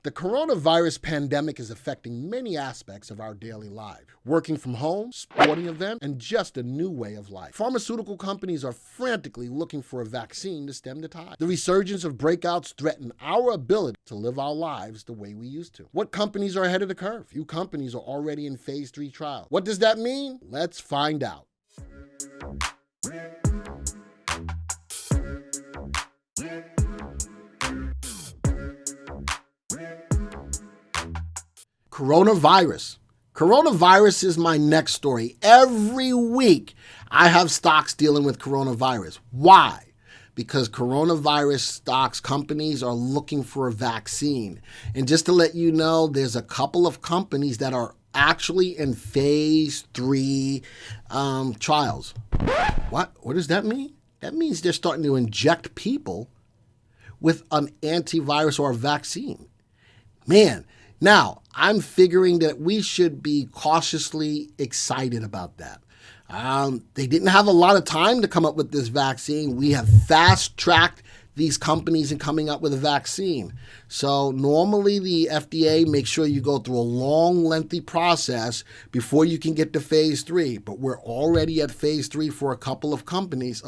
The coronavirus pandemic is affecting many aspects of our daily life. Working from home, sporting events, and just a new way of life. Pharmaceutical companies are frantically looking for a vaccine to stem the tide. The resurgence of breakouts threaten our ability to live our lives the way we used to. What companies are ahead of the curve? Few companies are already in phase 3 trials. What does that mean? Let's find out. Coronavirus. Coronavirus is my next story. Every week I have stocks dealing with coronavirus. Why? Because coronavirus stocks companies are looking for a vaccine. And just to let you know, there's a couple of companies that are actually in phase 3 trials. What does that mean? That means they're starting to inject people with an antivirus or a vaccine. Man, now I'm figuring that we should be cautiously excited about that. They didn't have a lot of time to come up with this vaccine. We have fast-tracked these companies in coming up with a vaccine. So normally the FDA makes sure you go through a long, lengthy process before you can get to phase 3. But we're already at phase 3 for a couple of companies.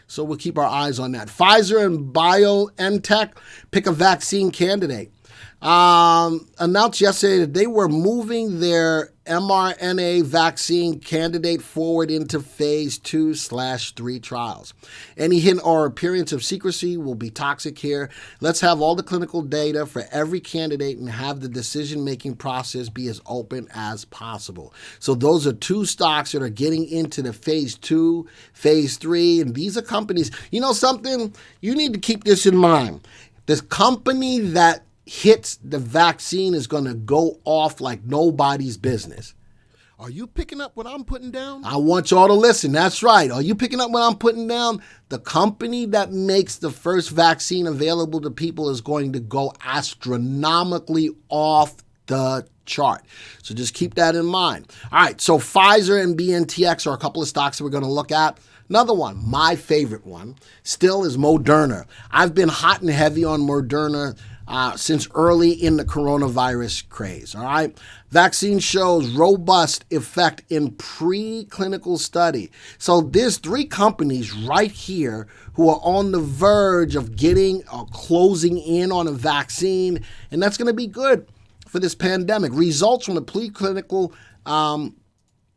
So we'll keep our eyes on that. Pfizer and BioNTech pick a vaccine candidate. Announced yesterday that they were moving their mRNA vaccine candidate forward into phase 2/3 trials. Any hint or appearance of secrecy will be toxic here. Let's have all the clinical data for every candidate and have the decision-making process be as open as possible. So those are two stocks that are getting into the phase 2, phase 3, and these are companies. You know something? You need to keep this in mind. This company that hits the vaccine is going to go off like nobody's business. Are you picking up what I'm putting down? I want y'all to listen. That's right. Are you picking up what I'm putting down? The company that makes the first vaccine available to people is going to go astronomically off the chart. So just keep that in mind. All right. So Pfizer and BNTX are a couple of stocks that we're going to look at. Another one, my favorite one, still is Moderna. I've been hot and heavy on Moderna since early in the coronavirus craze, all right? Vaccine shows robust effect in preclinical study. So there's 3 companies right here who are on the verge of getting or closing in on a vaccine, and that's going to be good for this pandemic. Results from the preclinical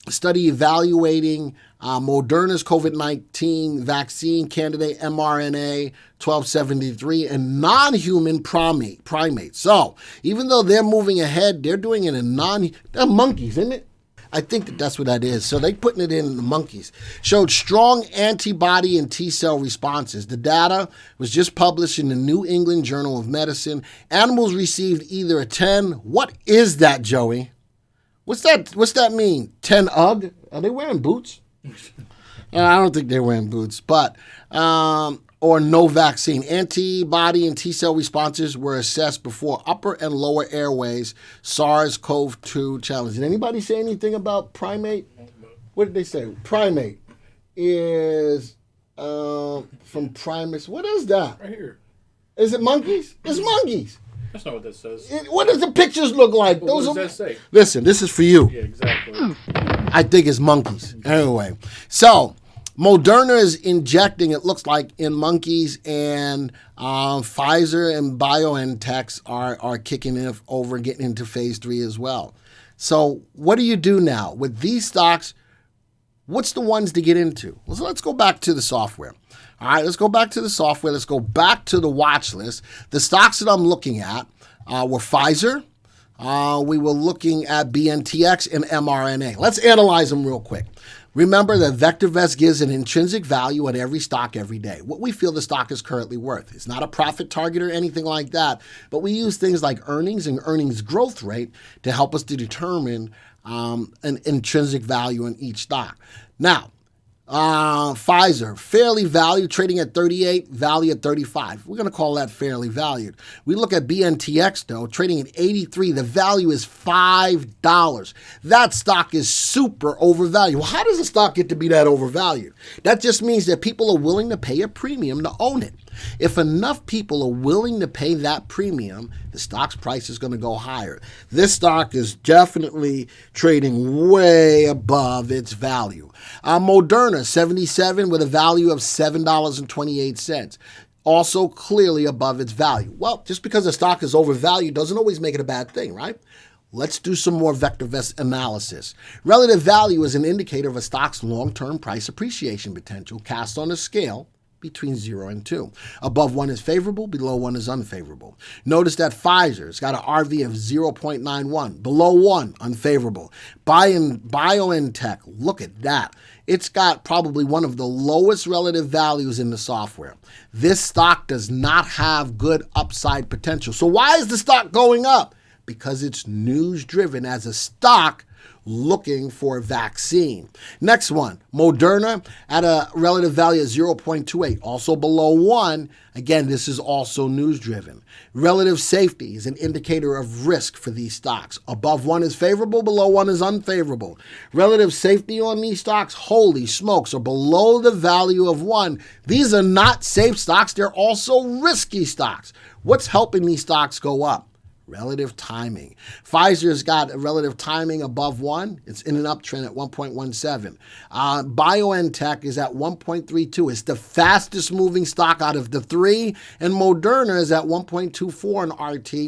study evaluating Moderna's COVID-19 vaccine candidate mRNA 1273 and non-human primates. So even though they're moving ahead, they're doing it in they're monkeys, isn't it? I think that's what that is. So they're putting it in the monkeys. Showed strong antibody and T-cell responses. The data was just published in the New England Journal of Medicine. Animals received either a 10. What is that, Joey? What's that mean? 10 UGG? Are they wearing boots? I don't think they're wearing boots, but or no vaccine. Antibody and T-cell responses were assessed before upper and lower airways SARS-CoV-2 challenge. Did anybody say anything about primate? What did they say? Primate is from primates. What is that? Right here. Is it monkeys? It's monkeys. That's not what that says. What does the pictures look like? Well, what does that say? Listen, this is for you. Yeah, exactly. I think it's monkeys. Anyway, so Moderna is injecting, it looks like, in monkeys, and Pfizer and BioNTech are kicking it over, getting into phase 3 as well. So what do you do now? With these stocks, what's the ones to get into? Well, so let's go back to the software. All right, let's go back to the software. Let's go back to the watch list. The stocks that I'm looking at were Pfizer. We were looking at BNTX and MRNA. Let's analyze them real quick. Remember that VectorVest gives an intrinsic value at every stock every day, what we feel the stock is currently worth. It's not a profit target or anything like that, but we use things like earnings and earnings growth rate to help us to determine an intrinsic value in each stock. Now, Pfizer, fairly valued, trading at 38, value at 35. We're going to call that fairly valued. We look at BNTX, though, trading at 83. The value is $5. That stock is super overvalued. Well, how does a stock get to be that overvalued? That just means that people are willing to pay a premium to own it. If enough people are willing to pay that premium, the stock's price is going to go higher. This stock is definitely trading way above its value. Moderna, 77 with a value of $7.28. Also clearly above its value. Well, just because a stock is overvalued doesn't always make it a bad thing, right? Let's do some more VectorVest analysis. Relative value is an indicator of a stock's long-term price appreciation potential cast on a scale between 0 and 2. Above 1 is favorable, below 1 is unfavorable. Notice that Pfizer's got an RV of 0.91, below 1, unfavorable. BioNTech, look at that. It's got probably one of the lowest relative values in the software. This stock does not have good upside potential. So why is the stock going up? Because it's news-driven as a stock looking for a vaccine. Next one, Moderna at a relative value of 0.28, also below 1. Again, this is also news-driven. Relative safety is an indicator of risk for these stocks. Above 1 is favorable, below 1 is unfavorable. Relative safety on these stocks, holy smokes, are below the value of 1. These are not safe stocks. They're also risky stocks. What's helping these stocks go up? Relative timing. Pfizer's got a relative timing above 1. It's in an uptrend at 1.17. BioNTech is at 1.32. It's the fastest moving stock out of the 3. And Moderna is at 1.24 in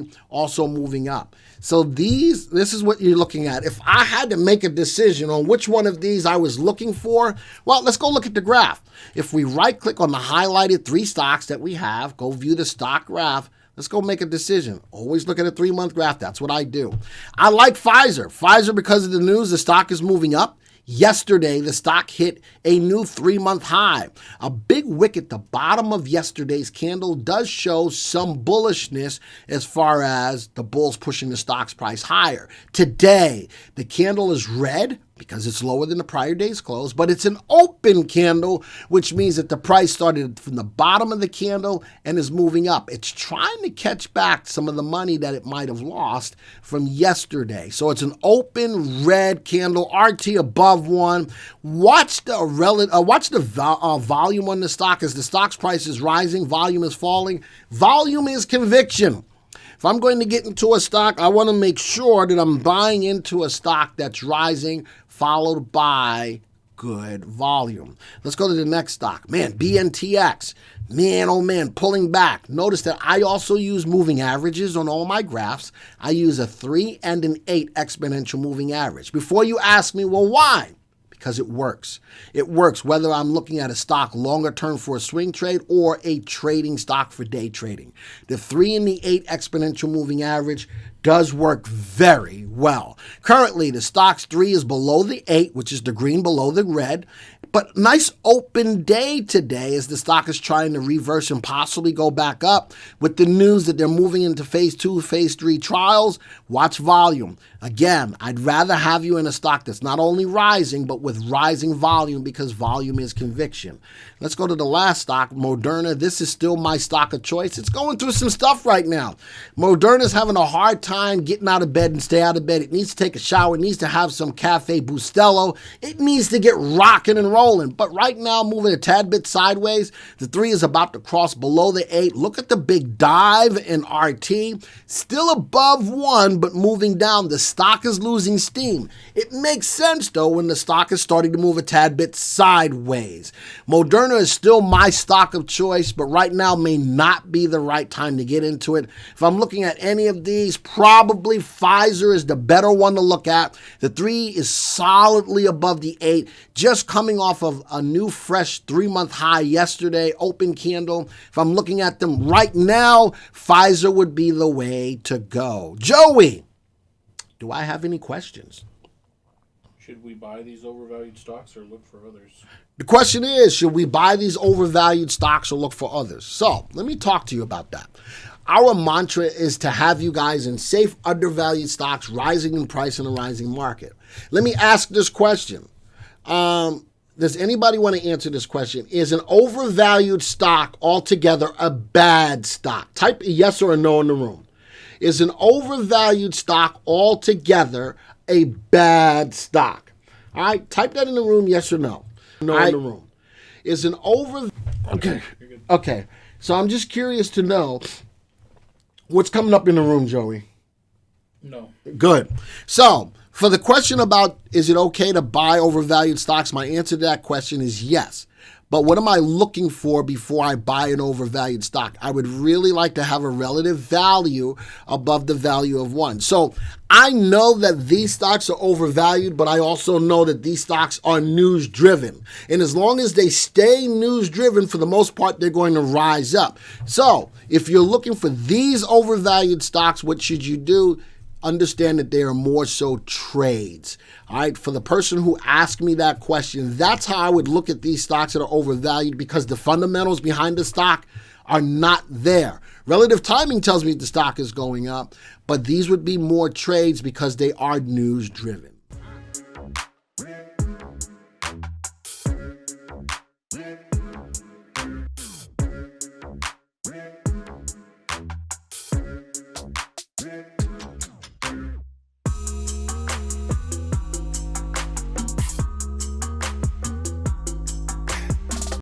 RT, also moving up. So this is what you're looking at. If I had to make a decision on which one of these I was looking for, well, let's go look at the graph. If we right-click on the highlighted 3 stocks that we have, go view the stock graph, let's go make a decision. Always look at a 3-month graph. That's what I do. I like Pfizer. Pfizer, because of the news, the stock is moving up. Yesterday, the stock hit a new 3-month high. A big wick at the bottom of yesterday's candle does show some bullishness as far as the bulls pushing the stock's price higher. Today, the candle is red because it's lower than the prior day's close, but it's an open candle, which means that the price started from the bottom of the candle and is moving up. It's trying to catch back some of the money that it might have lost from yesterday. So it's an open red candle, RT above 1. Watch the volume on the stock. As the stock's price is rising, volume is falling. Volume is conviction. If I'm going to get into a stock, I want to make sure that I'm buying into a stock that's rising, followed by good volume. Let's go to the next stock. Man, BNTX. Man, oh man, pulling back. Notice that I also use moving averages on all my graphs. I use a 3 and an 8 exponential moving average. Before you ask me, well, why? Because it works. It works whether I'm looking at a stock longer term for a swing trade or a trading stock for day trading. The 3 and the 8 exponential moving average does work very well. Currently, the stock's 3 is below the 8, which is the green below the red. But nice open day today as the stock is trying to reverse and possibly go back up with the news that they're moving into phase 2, phase 3 trials. Watch volume. Again, I'd rather have you in a stock that's not only rising, but with rising volume because volume is conviction. Let's go to the last stock, Moderna. This is still my stock of choice. It's going through some stuff right now. Moderna's having a hard time getting out of bed and stay out of bed. It needs to take a shower. It needs to have some Cafe Bustelo. It needs to get rocking and rolling. But right now, moving a tad bit sideways. The 3 is about to cross below the 8. Look at the big dive in RT. Still above 1, but moving down. The stock is losing steam. It makes sense, though, when the stock is starting to move a tad bit sideways. Moderna is still my stock of choice, but right now may not be the right time to get into it. If I'm looking at any of these, probably Pfizer is the better one to look at. The 3 is solidly above the 8, just coming off of a new fresh 3-month high yesterday, open candle. If I'm looking at them right now, Pfizer would be the way to go. Joey, do I have any questions? Should we buy these overvalued stocks or look for others? The question is, should we buy these overvalued stocks or look for others? So let me talk to you about that. Our mantra is to have you guys in safe, undervalued stocks, rising in price in a rising market. Let me ask this question. Does anybody want to answer this question? Is an overvalued stock altogether a bad stock? Type a yes or a no in the room. Is an overvalued stock altogether a bad stock? All right, type that in the room, yes or no. No in the room. Is an over... Okay. So I'm just curious to know what's coming up in the room, Joey. No. Good. So for the question about is it okay to buy overvalued stocks, my answer to that question is yes. But what am I looking for before I buy an overvalued stock? I would really like to have a relative value above the value of one. So I know that these stocks are overvalued, but I also know that these stocks are news driven. And as long as they stay news driven, for the most part, they're going to rise up. So if you're looking for these overvalued stocks, what should you do? Understand that they are more so trades. All right, for the person who asked me that question, that's how I would look at these stocks that are overvalued, because the fundamentals behind the stock are not there. Relative timing tells me the stock is going up, but these would be more trades because they are news driven.